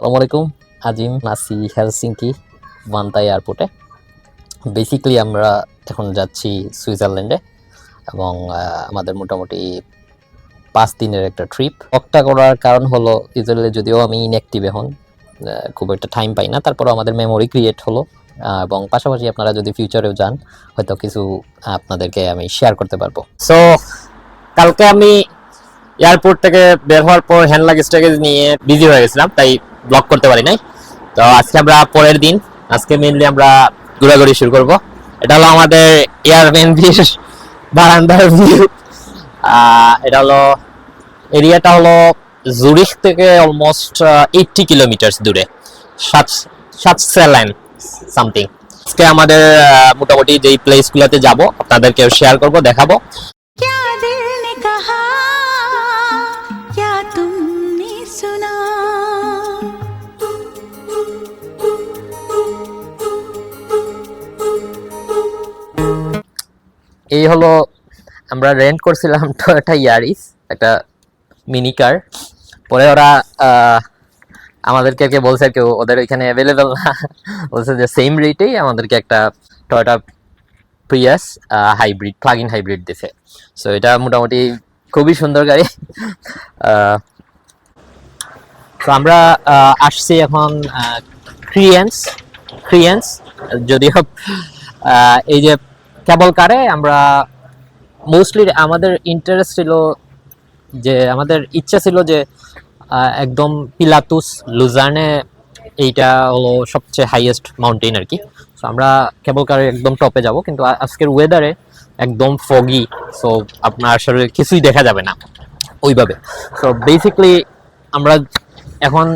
আসসালামু আলাইকুম। আজিম আছি হেলসিঙ্কি ভান্তা এয়ারপোর্টে। বেসিক্যালি আমরা এখন যাচ্ছি সুইজারল্যান্ডে এবং আমাদের মোটামুটি ৫ দিনের একটা ট্রিপ। ব্লগটা করার কারণ হলো ইউজুয়ালি যদিও আমি ইনঅ্যাক্টিভ এখন খুব একটা টাইম পাই না, তারপরেও আমাদের মেমোরি ক্রিয়েট হলো এবং পাশাপাশি আপনারা যদি ফিউচারেও যান হয়তো কিছু আপনাদেরকে আমি শেয়ার করতে পারবো। সো কালকে আমি এয়ারপোর্ট থেকে বের হওয়ার পর হ্যান্ড লাগেজটাকে নিয়ে বিজি হয়ে গেছিলাম, তাই ব্লগ করতে পারি নাই। তো আজকে আমরা পরের দিন, আজকে মেইনলি আমরা ঘোরাঘুরি শুরু করব। এটা হলো আমাদের এয়ারবিএনবির বারান্দার ভিউ। এটা হলো এরিয়াটা হলো জুরিখ থেকে অলমোস্ট 80 কিলোমিটার দূরে, সাতসালাইন সামথিং। আজকে আমাদের মোটামুটি যেই প্লেসগুলোতে যাব আপনাদেরকে শেয়ার করব, দেখাবো। क्या दिल ने कहा क्या तुमने सुना। এই হলো আমরা রেন্ট করছিলাম টয়োটা ইয়ারিস, একটা মিনি কার। পরে ওরা আমাদেরকে বলছে কেউ ওদের ওইখানে অ্যাভেলেবেল না, বলছে যে সেম রেটেই আমাদেরকে একটা Toyota Prius hybrid, plug in hybrid দিছে। সো এটা মোটামুটি খুবই সুন্দর গাড়ি। তো আমরা আসছি এখন ক্রিয়েন্স ক্রিয়েন্স যদিও এই যে কেবল কারে আমরা মোস্টলি আমাদের ইন্টারেস্ট ছিল, যে আমাদের ইচ্ছা ছিল যে একদম পিলাতুস লুজার্নে, এইটা হলো সবচেয়ে হাইয়েস্ট মাউন্টেন আর কি। সো আমরা কেবল কারে একদম টপে যাব, কিন্তু আজকের ওয়েদারে একদম ফগি, সো আপনার আসলে কিছুই দেখা যাবে না ওইভাবে। সো বেসিক্যালি আমরা এখন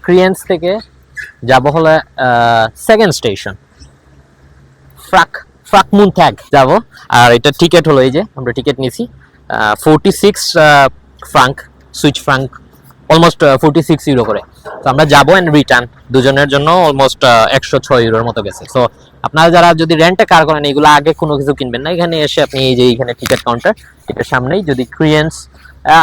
ক্রিয়েন্স থেকে যাব হলে সেকেন্ড স্টেশন ফ্রাকমুন থ্যাগ যাব। আর এটা টিকিট হলো, এই যে আমরা টিকিট নিয়েছি 46 franc, Swiss franc, almost 46 euro করে। তো আমরা যাবো অ্যান্ড রিটার্ন, দুজনের জন্য অলমোস্ট 106 ইউরোর মতো গেছে। সো আপনারা যারা যদি রেন্টে কার করেন এগুলো আগে কোনো কিছু কিনবেন না, এখানে এসে আপনি এই যে এখানে টিকিট কাউন্টার, এটার সামনেই যদি ক্রিয়েন্স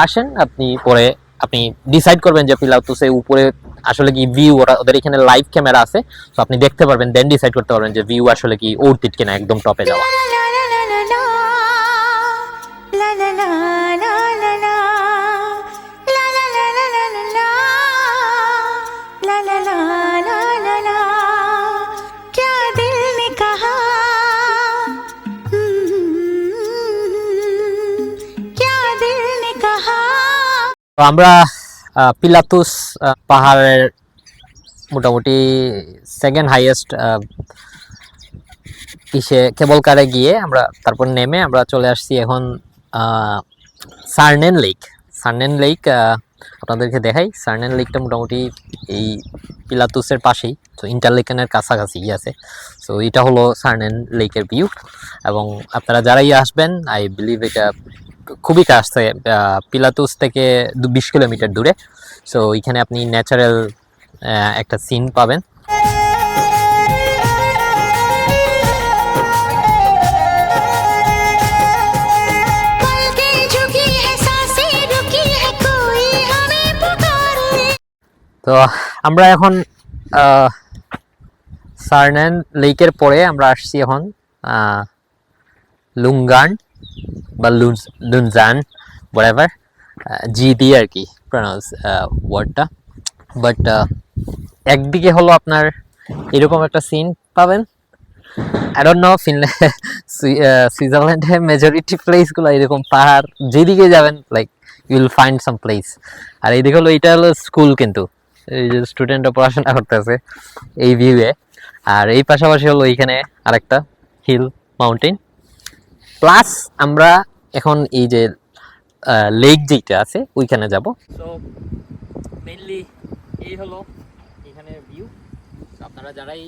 আসেন আপনি পরে আপনি ডিসাইড করবেন যে পিলাতুসে উপরে আসলে কি ভিউ, ওদের এখানে লাইভ ক্যামেরা আছে, তো আপনি দেখতে পারবেন, দেন ডিসাইড করতে পারবেন যে ভিউ আসলে কি ওর্থ কিনা একদম টপে যাওয়া। क्या दिल ने कहा क्या दिल ने कहा। তো আমরা পিলাতুস পাহাড়ের মোটামুটি সেকেন্ড হাইয়েস্ট ইসে কেবল কারে গিয়ে আমরা তারপর নেমে আমরা চলে আসছি এখন সার্নেন লেক। সার্নেন লেক আপনাদেরকে দেখাই। সার্নেন লেকটা মোটামুটি এই পিলাতুসের পাশেই, তো ইন্টারলেকেনের কাছাকাছি আছে। সো এটা হলো সার্নেন লেকের ভিউ, এবং আপনারা যারাই আসবেন আই বিলিভ এটা খুবই কাছে, পিলাতুস থেকে 20 কিলোমিটার দূরে। সো এখানে আপনি ন্যাচারাল একটা সিন পাবেন। पलकें झुकी है सांसें रुकी है कोई हमें पुकारे। তো আমরা এখন সার্নেন লেকের পরে আমরা আসছি এখন লুঙ্গান বা লুনজান, হোয়াটএভার জি দিয়ে আর কি প্রনাউন্স ওয়ার্ডটা। বাট একদিকে হলো আপনার এরকম একটা সিন পাবেন। আই ডোন্ট নো সুইজারল্যান্ডে মেজরিটি প্লেসগুলো এরকম পাহাড়, যেদিকে যাবেন like you will find some place. আর এইদিকে হলো, এটা হলো স্কুল, কিন্তু এই যে স্টুডেন্টরা পড়াশোনা করতেছে এই ভিউয়ে। আর এই পাশাপাশি হলো এইখানে আরেকটা হিল মাউন্টেন। প্লাস আমরা এখন এই যে লেক যেটা আছে ওইখানে যাব। সো মেইনলি এই হলো এখানে ভিউ। আপনারা যারাই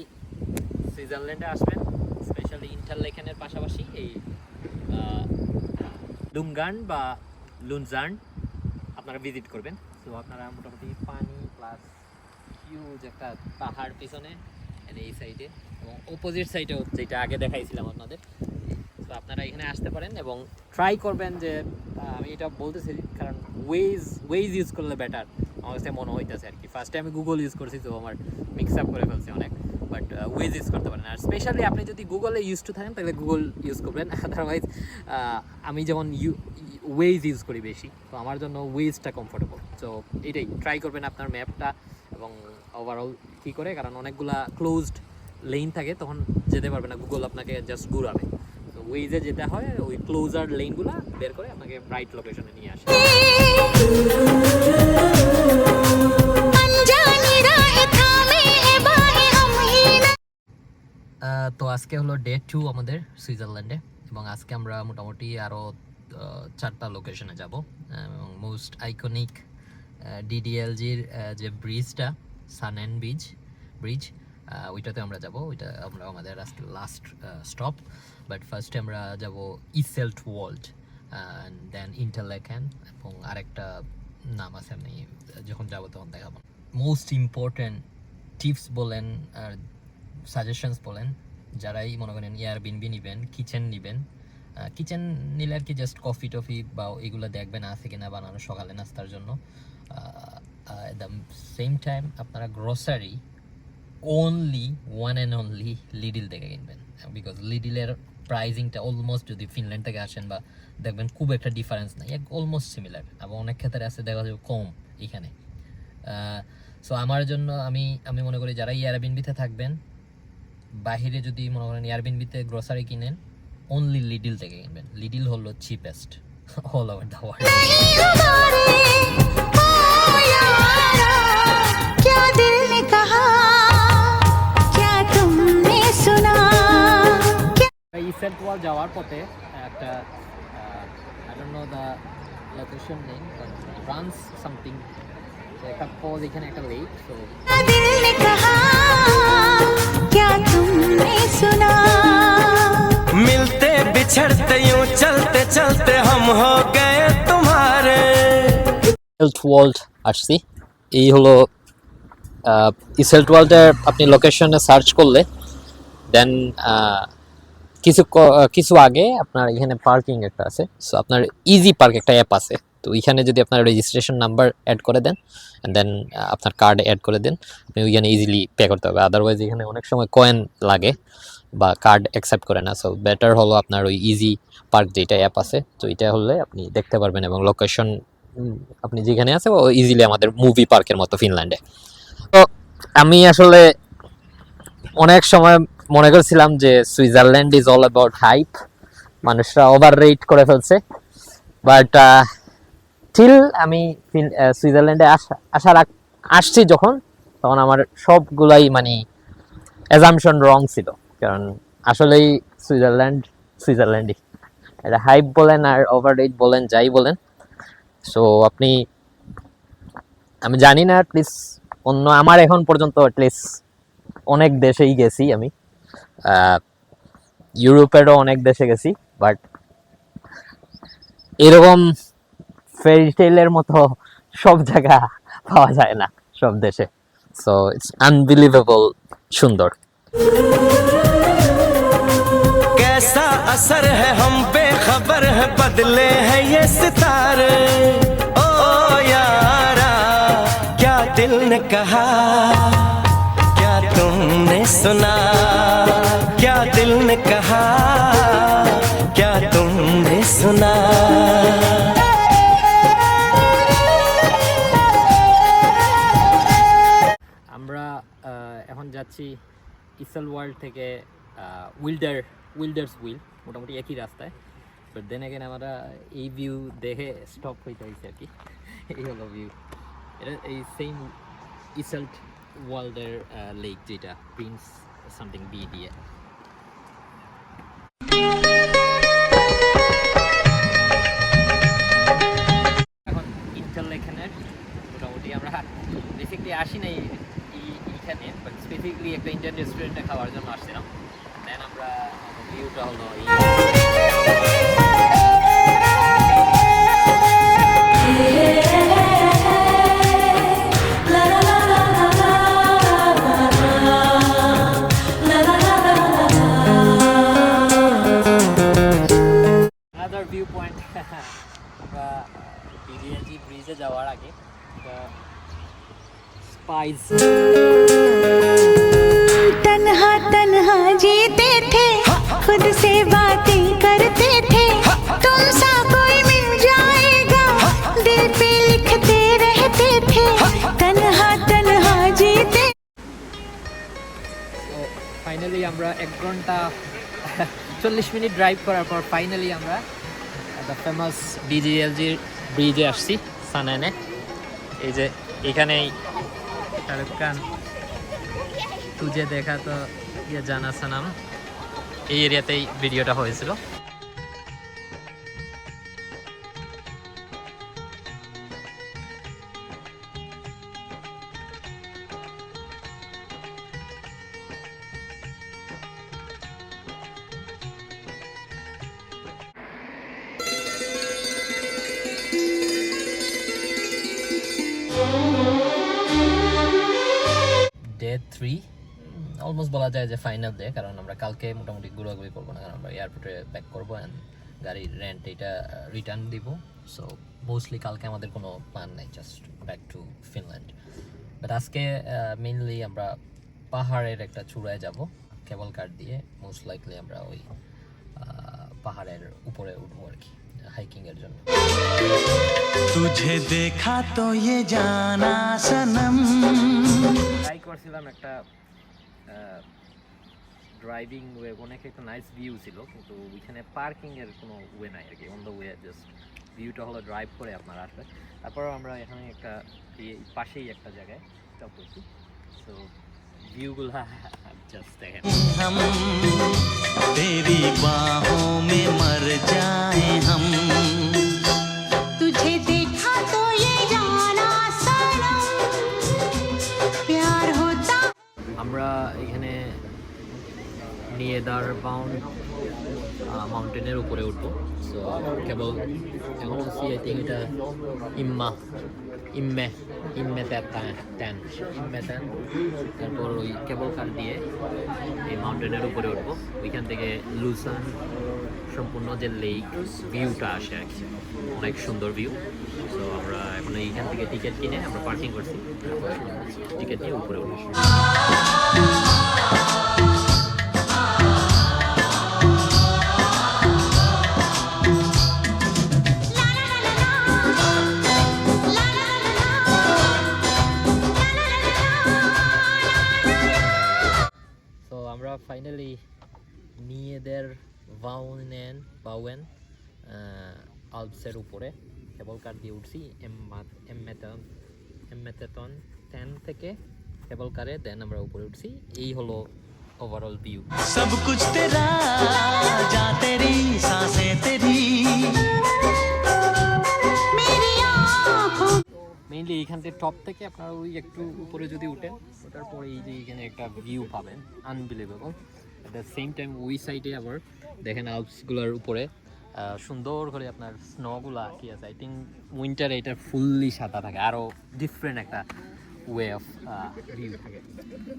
সুইজারল্যান্ডে আসবেন, স্পেশালি ইন্টারলেকেনের পাশাপাশি এই লুঙ্গান বা লুনজার্ন আপনারা ভিজিট করবেন। তো আপনারা মোটামুটি পানি প্লাস হিউজ একটা পাহাড় পিছনে এই সাইডে, এবং অপোজিট সাইডেও যেটা আগে দেখাইছিলাম আপনাদের। তো আপনারা এখানে আসতে পারেন এবং ট্রাই করবেন যে আমি এটা বলতেছি কারণ ওয়েজ ইউজ করলে বেটার। আমার কাছে মনে হইতেছে আর কি। ফার্স্টে আমি গুগল ইউজ করছি, তো আমার মিক্স আপ করে ফেলছি অনেক, বাট ওয়েজ ইউজ করতে পারেন। আর স্পেশালি আপনি যদি গুগলে ইউজ টু থাকেন তাহলে গুগল ইউজ করবেন, আদারওয়াইজ আমি যেমন ওয়েজ ইউজ করি বেশি, তো আমার জন্য ওয়েজটা কমফোর্টেবল। সো এটাই ট্রাই করবেন আপনার ম্যাপটা এবং ওভারঅল কী করে, কারণ অনেকগুলা ক্লোজড লেন থাকে, তখন যেতে পারবে না, গুগল আপনাকে জাস্ট ঘুরাবে। তো ওয়েজে যেটা হয় ওই ক্লোজার লেনগুলো বের করে আপনাকে রাইট লোকেশনে নিয়ে আসে। अनजानी राहें थामे हैं बाहें हम ही न তো আজকে হলো ডে 2 আমাদের সুইজারল্যান্ডে, এবং আজকে আমরা মোটামুটি আরও 4টা লোকেশনে যাব। এবং মোস্ট আইকনিক ডিডিএলজির যে ব্রিজটা, সানেন ব্রিজ, ওইটাতে আমরা যাব। ওইটা আমরা আমাদের আজকে লাস্ট স্টপ। বাট ফার্স্টে আমরা যাব ইসেল্ট ওয়ার্ল্ড, দেন ইন্টারলেকেন, এবং আরেকটা নাম আছে, আমি যখন যাবো তখন দেখাবো। মোস্ট ইম্পর্ট্যান্ট টিপস বলেন আর সাজেশনস বলেন, যারাই মনে করেন এয়ারবিএনবি নেবেন, কিচেন নেবেন, কিচেন নিলে আর কি জাস্ট কফি টফি বা এগুলো দেখবেন আছে কিনা বানানো সকালে নাস্তার জন্য। অ্যাট দ্য সেম টাইম আপনারা grocery only one and only Lidl থেকে কিনবেন, বিকজ লিডিলের প্রাইজিংটা অলমোস্ট, যদি ফিনল্যান্ড থেকে আসেন বা দেখবেন খুব একটা ডিফারেন্স নাই, অলমোস্ট সিমিলার, আবার অনেক ক্ষেত্রে আছে দেখা যাবে কম এখানে। সো আমার জন্য আমি মনে করি যারা এয়ারবিএনবিতে থাকবেন, বাহিরে যদি মনে করেন এয়ারবিএনবিতে গ্রোসারি কিনেন, অনলি লিডিল থেকে কিনবেন। লিডিল হলো cheapest all over the world. नहीं हमारे ओ यारा क्या दिल ने कहा क्या तुमने सुना ইসেল্ট ওয়াল যাওয়ার পথে একটা I don't know the location name, but runs something, একটা পজ, এখানে একটা লেক। সো क्या दिल ने कहा क्या तुमने सुना मिलते बिछड़ते यूं चलते चलते हम हो गए तुम्हारे। ইসেল্ট ওয়ার্ল্ড আসছি। এই হলো ইসেল্ট ওয়ার্ল্ডের আপনি লোকেশনে সার্চ করলে দেন কিছু আগে আপনার এখানে পার্কিং একটা আছে। সো আপনার ইজি পার্ক একটা অ্যাপ আছে, তো ওইখানে যদি আপনার রেজিস্ট্রেশন নাম্বার অ্যাড করে দেন দেন আপনার কার্ড অ্যাড করে দেন, আপনি ওইখানে ইজিলি পে করতে হবে। আদারওয়াইজ এখানে অনেক সময় কয়েন লাগে বা কার্ড অ্যাকসেপ্ট করে না। সো বেটার হলো আপনার ওই ইজি পার্ক যেটা অ্যাপ আছে, তো এটা হলে আপনি দেখতে পারবেন, এবং লোকেশন আপনি যেখানে আছে ও ইজিলি আমাদের মুভি পার্কের মতো ফিনল্যান্ডে। তো আমি আসলে অনেক সময় মনে করছিলাম যে Switzerland is all about hype, মানুষরা ওভার রেট করে ফেলছে, বাট টিল আমি সুইজারল্যান্ডে আসছি যখন, তখন আমার সবগুলাই মানে অ্যাজাম্পশন রং ছিল, কারণ আসলেই সুইজারল্যান্ডই, এটা হাইপ বলেন আর ওভার রেট বলেন যাই বলেন। সো আমি জানি না, অ্যাটলিস্ট আমার এখন পর্যন্ত অ্যাটলিস্ট অনেক দেশেই গেছি আমি, ইউরোপেরও অনেক দেশে গেছি, বাট এরকম ফেরিটেলের মতো সব জায়গা পাওয়া যায় না সব দেশে। সো ইটস আনবিলিভেবল সুন্দর। कैसा असर है हम बेखबर है बदले हैं ये सितारे। ओ यारा क्या दिल ने कहा क्या तुमने सुना क्या दिल ने कहा क्या तुमने सुना। আমরা এখন যাচ্ছি ইসেল ওয়ার্ল্ড থেকে উইল্ডার্স উইল, মোটামুটি একই রাস্তায়, বাট দেন এগেন আমরা এই ভিউ দেখে স্টপ হইতে হয়েছে আর কি। এই হলো ভিউ, এটা এই সেম ইসেল্ট ওয়ার্ল্ডের লেক, যেটা প্রিন্স সামথিং বি দিয়ে। এখন ইন্টারলেকেনের মোটামুটি আমরা বেসিকলি আসি নাই এইখানে, বাট স্পেসিফিকলি একটা ইন্ডিয়ান রেস্টুরেন্টে খাওয়ার জন্য আসছিলাম। দেন আমরা ভিউটা হলো আনাদার ভিউ পয়েন্ট। আমরা ডিডিএলজি ব্রিজে যাওয়ার আগে स्पाइस तन्हा तन्हा जीते थे खुद से बातें करते थे तुमसा कोई मिल जाएगा दिल पे लिखते रहते थे तन्हा तन्हा जीते ফাইনালি আমরা 1 ঘন্টা 40 মিনিট ড্রাইভ করার পর ফাইনালি আমরা দ্য ফেমাস ডিজিএলজি ব্রিজে আসছি সানানে। এই যে এখানেই শাহরুখ খান তুঝে দেখা তো ইয়ে জানা সানাম, এই এরিয়াতেই ভিডিওটা হয়েছিল। ডে 3 অলমোস্ট বলা যায় যে ফাইনাল ডে, কারণ আমরা কালকে মোটামুটি ঘোরাঘুরি করবো না, কারণ আমরা এয়ারপোর্টে ব্যাক করবো অ্যান্ড গাড়ির রেন্ট এটা রিটার্ন দিব। সো মোস্টলি কালকে আমাদের কোনো প্ল্যান নাই, just back to Finland. But আজকে মেইনলি আমরা পাহাড়ের একটা চূড়ায় যাব কেবল কার দিয়ে। মোস্ট লাইকলি আমরা ওই পাহাড়ের উপরে উঠবো আর কি, হাইকিংয়ের জন্য। तुझे देखा तो ये जाना सनम ট্রাই করছিলাম একটা ড্রাইভিং ওয়ে, অনেক একটা নাইস ভিউ ছিল, কিন্তু ওইখানে পার্কিং এর কোনো ওয়ে নাই আর কি। অন দ্য ওয়ে জাস্ট ভিউটা হলো ড্রাইভ করে আপনার আসবে। তারপর আমরা এখানে একটা পাশেই একটা জায়গায় স্টপ করছি। সো ভিউগুলো জাস্ট দেখেন। हम तेरी बाहों में मर जाए हम तुझे देखा तो ये जाना सनम प्यार होता আমরা এখানে নিয়েদার বাউন্ড মাউন্টেনের উপরে উঠবো। সো কেবল এখন আছি আই থিঙ্ক এটা ইম্মে ট্যান। তারপর ওই কেবল কার দিয়ে এই মাউন্টেনের উপরে উঠবো। ওইখান থেকে লুসান সম্পূর্ণ যে লেক ভিউটা আসে আর কি, অনেক সুন্দর ভিউ। সো আমরা এখন এইখান থেকে টিকিট কিনে আমরা পার্কিং করছি, টিকিট নিয়ে উপরে উঠেছি। তো আমরা ফাইনালি নিয়েদের বাউয়েন আলপসের উপরে কেবল কার দিয়ে উঠছি। এমমেতেতন 10 থেকে কেবল কারে দেন আমরা উপরে উঠছি। এই হলো ওভারঅল ভিউ। सब कुछ तेरा जा तेरी सांसें तेरी मेरी आँखों মেইনলি এইখান থেকে টপ থেকে আপনারা ওই একটু উপরে যদি উঠেন, ওটার পরে এই যে এখানে একটা ভিউ পাবেন unbelievable. At the same time ওই সাইডে আবার দেখেন আলপসগুলোর উপরে সুন্দর করে আপনার স্নোগুলা কি আছে। আই থিঙ্ক উইন্টারে এটা ফুললি সাদা থাকে, আরও ডিফারেন্ট একটা ওয়ে অফ ভিউ থাকে।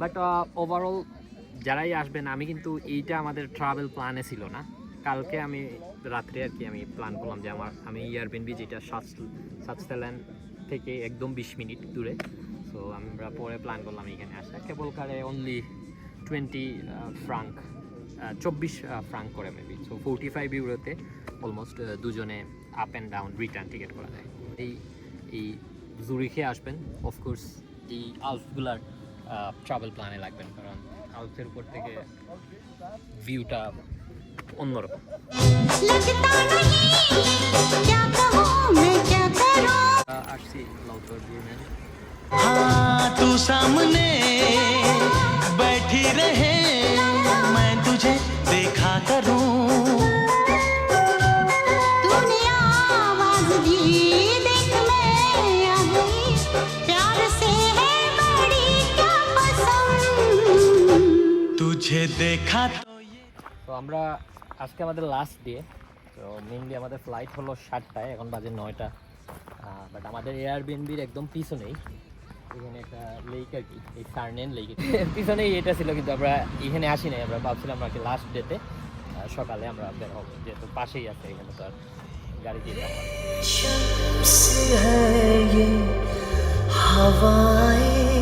বাট ওভারঅল যারাই আসবেন, আমি কিন্তু এইটা আমাদের ট্রাভেল প্ল্যানে ছিল না। কালকে আমি রাত্রে আর কি আমি প্ল্যান করলাম যে আমি এয়ারবিএনবি যেটা সাতস্টেল্যান্ড থেকে একদম 20 মিনিট দূরে। সো আমরা পরে প্ল্যান করলাম এখানে আসা। কেবল কারে অনলি 20 ফ্রাঙ্ক, 24 ফ্রাঙ্ক করে মেবি। সো 45 ইউরোতে অলমোস্ট দুজনে up and down return ticket করা যায়। এই জুরিখে আসবেন, অফকোর্স এই আলপসগুলার ট্রাভেল প্ল্যানে লাগবেন, কারণ আলপসের উপর থেকে ভিউটা অন্যরকম। लगता नहीं क्या कहूँ मैं क्या करूँ আসছি লাউটার ব্রুনেন। हाँ तू सामने बैठी रहे मैं तुझे देखा करूं तूने आवाज दी देख मैं आ गई प्यार से है बड़ी क्या पसंद तुझे देखा तो ये তো আমরা আজকে আমাদের লাস্ট ডে। তো মেইনলি আমাদের ফ্লাইট হলো 7টায়, এখন বাজে 9টা। বাট আমাদের এয়ারবিএনবির একদম পিছনেই এখানে একটা লেক আর কি, এই সার্নেন লেক পিছনেই এটা ছিল, কিন্তু আমরা এখানে আসি নাই। আমরা ভাবছিলাম আর কি লাস্ট ডেতে সকালে আমরা বের হবো, যেহেতু পাশেই আছে, এখানে তো আর গাড়ি দিয়ে যাবো না। शम्स है ये हवाएं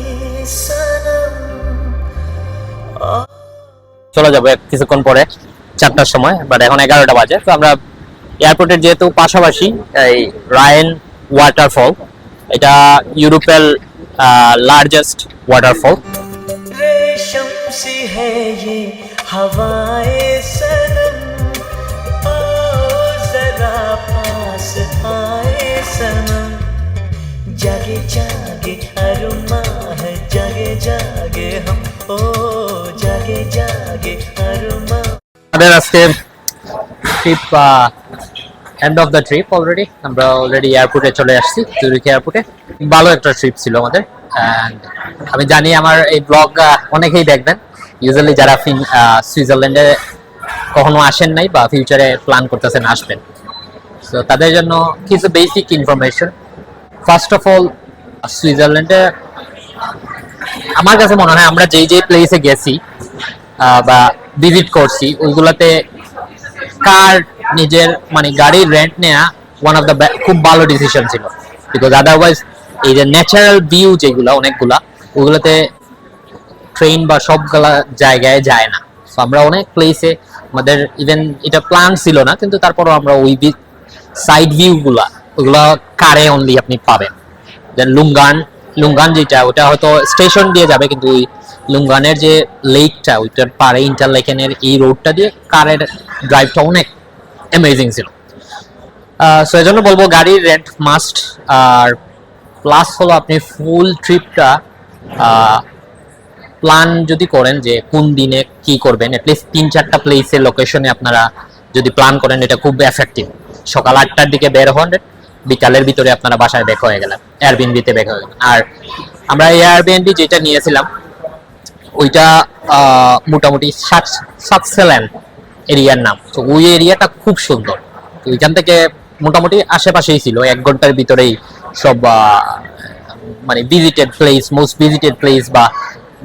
চলে যাবো কিছুক্ষণ পরে 4টার সময়, বাট এখন 11টা বাজে। তো আমরা এয়ারপোর্টের যেহেতু পাশাপাশি এই রায়ন ওয়াটারফল, এটা ইউরোপের লার্জেস্ট ওয়াটারফল। रेशम सी है ये हवाएं सनम, ओ जरा पास आए सनम, जागे जागे अरुमा है, जागे जागे हम, ओ जागे जागे अरुमा। আমাদের আজকে trip end of the trip already. আমরা অলরেডি এয়ারপোর্টে চলে আসছি, জুরিখ এয়ারপোর্টে। ভালো একটা ট্রিপ ছিল আমাদের। অ্যান্ড আমি জানি আমার এই ব্লগ অনেকেই দেখবেন, ইউজুয়ালি যারা সুইজারল্যান্ডে কখনো আসেন নাই বা ফিউচারে প্ল্যান করতেছেন আসবেন, সো তাদের জন্য কিছু basic information. First of all, সুইজারল্যান্ডে আমার কাছে মনে হয় আমরা যেই প্লেসে গেছি বা ভিজিট করছি ওইগুলোতে কার নিজের মানে গাড়ির রেন্ট নেওয়া ওয়ান অফ দ্য খুব ভালো ডিসিশন ছিল। বিকজ আদারওয়াইজ এই যে ন্যাচারাল ভিউ যেগুলো অনেকগুলা, ওগুলোতে ট্রেন বা সবগুলা জায়গায় যায় না। তো আমরা অনেক প্লেসে আমাদের ইভেন এটা প্ল্যান ছিল না, কিন্তু তারপরও আমরা ওই সাইড ভিউগুলা ওগুলা কারে অনলি আপনি পাবেন। দেন লুঙ্গান যেটা, ওটা হয়তো স্টেশন দিয়ে যাবে, কিন্তু ওই লুঙ্গানের যে লেকটা ওইটার পারে ইন্টারলেকেনের এই রোডটা দিয়ে কারের ড্রাইভটা অনেক অ্যামেজিং ছিল। সো এই জন্য বলবো গাড়ির রেন্ট মাস্ট। আর প্লাস হলো আপনি ফুল ট্রিপটা প্ল্যান যদি করেন যে কোন দিনে কি করবেন, অ্যাটলিস্ট 3-4টা প্লেসের লোকেশনে আপনারা যদি প্ল্যান করেন, এটা খুব এফেক্টিভ। সকাল 8টার দিকে বের হন, বিকালের ভিতরে আপনারা বাসায় ব্যাক হয়ে গেলেন, এয়ারবিএনবিতে ব্যাক হয়ে গেলেন। আর আমরা এয়ারবিএনবি যেটা নিয়েছিলাম ওইটা মোটামুটি সাতসেল্যান্ড এরিয়ার নাম। তো ওই এরিয়াটা খুব সুন্দর। তো ওইখান থেকে মোটামুটি আশেপাশেই ছিল, 1 ঘন্টার ভিতরেই সব মানে visited place, most visited place বা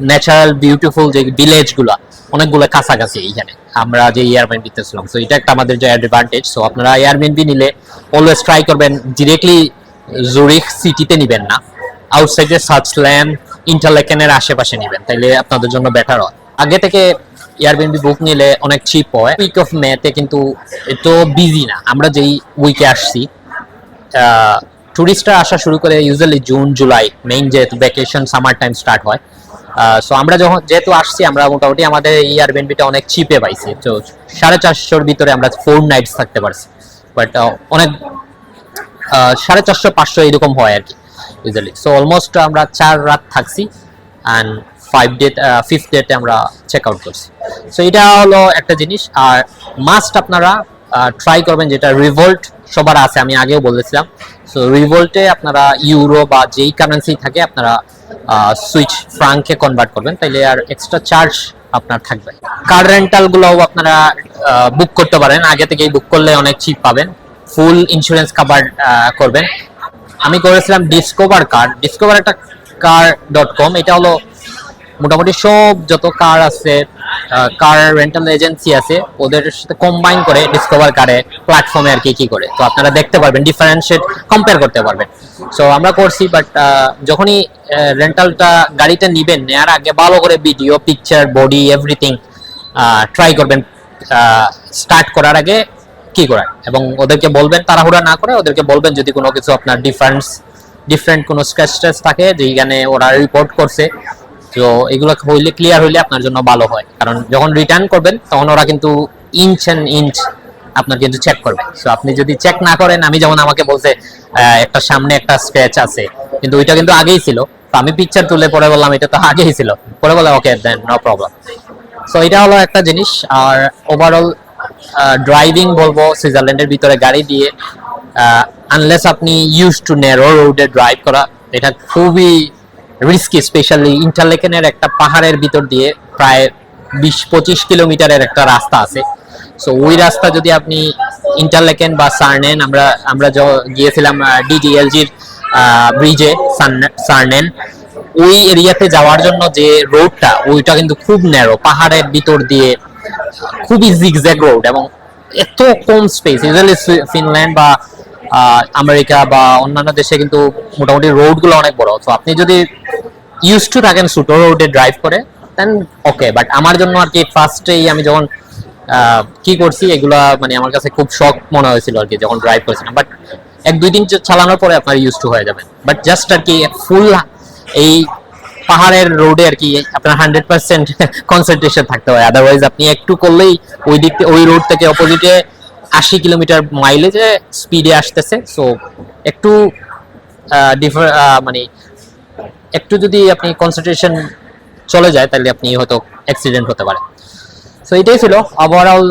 ন্যাচারাল বিউটিফুল যে ভিলেজগুলো অনেকগুলো কাছাকাছি এইখানে আমরা যে এয়ারবিএনবিতে ছিলাম। সো এটা একটা আমাদের যে অ্যাডভান্টেজ। সো আপনারা এয়ারবিএনবি নিলে অলওয়েজ ট্রাই করবেন ডিরেক্টলি জুরিখ সিটিতে নেবেন না, আউটসাইডে সার্চল্যান্ড ইন্টারলেকেনের আশেপাশে নেবেন, তাইলে আপনাদের জন্য বেটার হয়। আগে থেকে এয়ারবিএনবি বুক নিলে অনেক চিপ হয়। উইক অফ মেতে কিন্তু এত বিজি না। আমরা যেই উইকে আসছি, টুরিস্টরা আসা শুরু করে ইউজুয়ালি জুন জুলাই, মেইন যেহেতু ভ্যাকেশন সামার টাইম স্টার্ট হয়। সো আমরা যেহেতু আসছি, আমরা মোটামুটি আমাদের এয়ারবিএনবিটা অনেক চিপে পাইছি। তো 450-র ভিতরে আমরা 4 নাইটস থাকতে পারছি। বাট অনেক 450-500 এরকম হয় আর কি ইউজুয়ালি। সো অলমোস্ট আমরা 4 রাত থাকছি অ্যান্ড 5th ডেতে আমরা চেক আউট করছি। সো এটা হলো একটা জিনিস। আর মাস্ট আপনারা ট্রাই করবেন যেটা রিভোল্ট সবার আছে, আমি আগেও বলেছিলাম। সো রিভোল্টে আপনারা ইউরো বা যেই কারেন্সি থাকে আপনারা সুইচ ফ্রাঙ্কে কনভার্ট করবেন, তাইলে আর এক্সট্রা চার্জ আপনার থাকবে। কার রেন্টালগুলোও আপনারা বুক করতে পারেন, আগে থেকেই বুক করলে অনেক চিপ পাবেন। ফুল ইন্স্যুরেন্স কভার করবেন। আমি করেছিলাম ডিসকভার একটা car.com। এটা হলো মোটামুটি সব যত কার আছে, কার রেন্টাল এজেন্সি আছে, ওদের সাথে কম্বাইন করে ডিসকভার কারে প্ল্যাটফর্মে আর কি করে। তো আপনারা দেখতে পারবেন, ডিফারেন্সিয়েট কম্পেয়ার করতে পারবেন। সো আমরা করছি, বাট যখনই রেন্টালটা গাড়িটা নিবেন, নেওয়ার আগে ভালো করে video, picture, body, everything try করবেন স্টার্ট করার আগে কি করার। এবং ওদেরকে বলবেন, তাড়াহুড়া না করে ওদেরকে বলবেন যদি কোনো কিছু আপনার ডিফারেন্ট কোনো স্ক্র্যাচ থাকে যেখানে ওরা রিপোর্ট করছে। তো এগুলো হইলে ক্লিয়ার হইলে আপনার জন্য ভালো হয়, কারণ যখন রিটার্ন করবেন তখন ওরা কিন্তু ইঞ্চ আপনার কিন্তু চেক করবে। সো আপনি যদি চেক না করেন, আমি যেমন আমাকে বলছে একটা সামনে একটা স্ক্র্যাচ আছে, কিন্তু ওইটা কিন্তু আগেই ছিল। তো আমি পিকচার তুলে পরে বললাম এটা তো আগেই ছিল, পরে বললাম ওকে দেন নো প্রবলেম। সো এটা হলো একটা জিনিস। আর ওভারঅল ড্রাইভিং বলবো সুইজারল্যান্ডের ভিতরে গাড়ি দিয়ে, আনলেস আপনি ইউজ টু ন্যারো রোডে ড্রাইভ করা, এটা খুবই রিস্কি। স্পেশালি ইন্টারলেকেনের একটা পাহাড়ের ভিতর দিয়ে প্রায় 20-25 কিলোমিটারের একটা রাস্তা আছে। সো ওই রাস্তা যদি আপনি ইন্টারলেকেন বা সার্নেন, আমরা গিয়েছিলাম ডিডিএলজির ব্রিজে সার্নেন, ওই এরিয়াতে যাওয়ার জন্য যে রোডটা, ওইটা কিন্তু খুব ন্যারো, পাহাড়ের ভিতর দিয়ে খুবই জিগজ্যাগ রোড এবং এত কম স্পেস। ইউজুয়ালি ফিনল্যান্ড বা আমেরিকা বা অন্যান্য দেশে কিন্তু মোটামুটি রোডগুলো অনেক বড়। তো আপনি যদি ইউজ টু থাকেন ছোট রোডে ড্রাইভ করে দেন ওকে, বাট আমার জন্য আর কি ফার্স্টেই আমি যখন কি করছি এগুলা মানে আমার কাছে খুব শখ মনে হয়েছিল আর কি যখন ড্রাইভ করছিলাম, বাট 1-2 দিন চালানোর পরে আপনার ইউজ টু হয়ে যাবেন। বাট জাস্ট আর কি ফুল এই পাহাড়ের রোডে আর কি আপনার 100% কনসেন্ট্রেশন থাকতে হয়, আদারওয়াইজ আপনি একটু করলেই ওই দিক ওই রোড থেকে অপোজিটে 80 কিলোমিটার মাইলেজে স্পিডে আসতেছে। সো একটু মানে একটু যদি আপনি কনসেন্ট্রেশন চলে যায় তাহলে আপনি হয়তো অ্যাক্সিডেন্ট হতে পারে। সো এটাই ছিল ওভারঅল।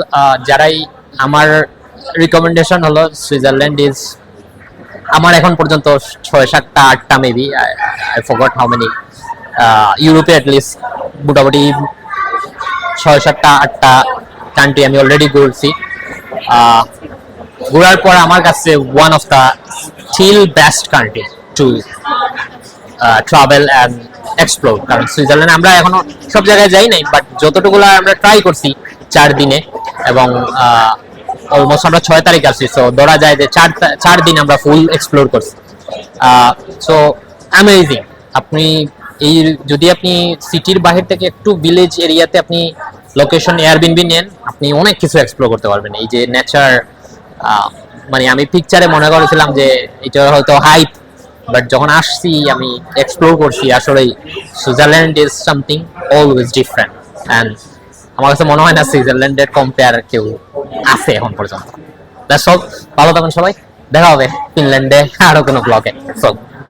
যারাই আমার রিকমেন্ডেশন হলো সুইজারল্যান্ড ইজ, আমার এখন পর্যন্ত 6-7টা 8টা maybe, I forgot how many, ইউরোপে অ্যাটলিস্ট মোটামুটি 6-7টা 8টা কান্ট্রি আমি অলরেডি ঘুরছি। ঘোরার পর আমার কাছে one of the still best country to travel and explore. কারণ সুইজারল্যান্ড আমরা এখনো সব জায়গায় যাই নাই, বাট যতটুকুলো আমরা ট্রাই করছি 4 দিনে, এবং অলমোস্ট আমরা 6 তারিখ আসছি, সো ধরা যায় যে 4 দিন আমরা ফুল এক্সপ্লোর করছি। So amazing. আপনি এই যদি আপনি সিটির বাহির থেকে একটু ভিলেজ এরিয়াতে আপনি লোকেশন এয়ারবিএনবি নেন, আপনি অনেক কিছু এক্সপ্লোর করতে পারবেন। এই যে নেচার, মানে আমি পিকচারে মনে করেছিলাম যে এটা হয়তো হাইপ, বাট যখন আসছি আমি এক্সপ্লোর করছি, আসলে Switzerland is something always different, and আমার কাছে মনে হয় না সুইজারল্যান্ডের কম্পেয়ার কেউ আছে এখন পর্যন্ত। That's all. ভালো থাকুন সবাই, দেখা হবে ফিনল্যান্ডে আরো কোনো ব্লগে। সো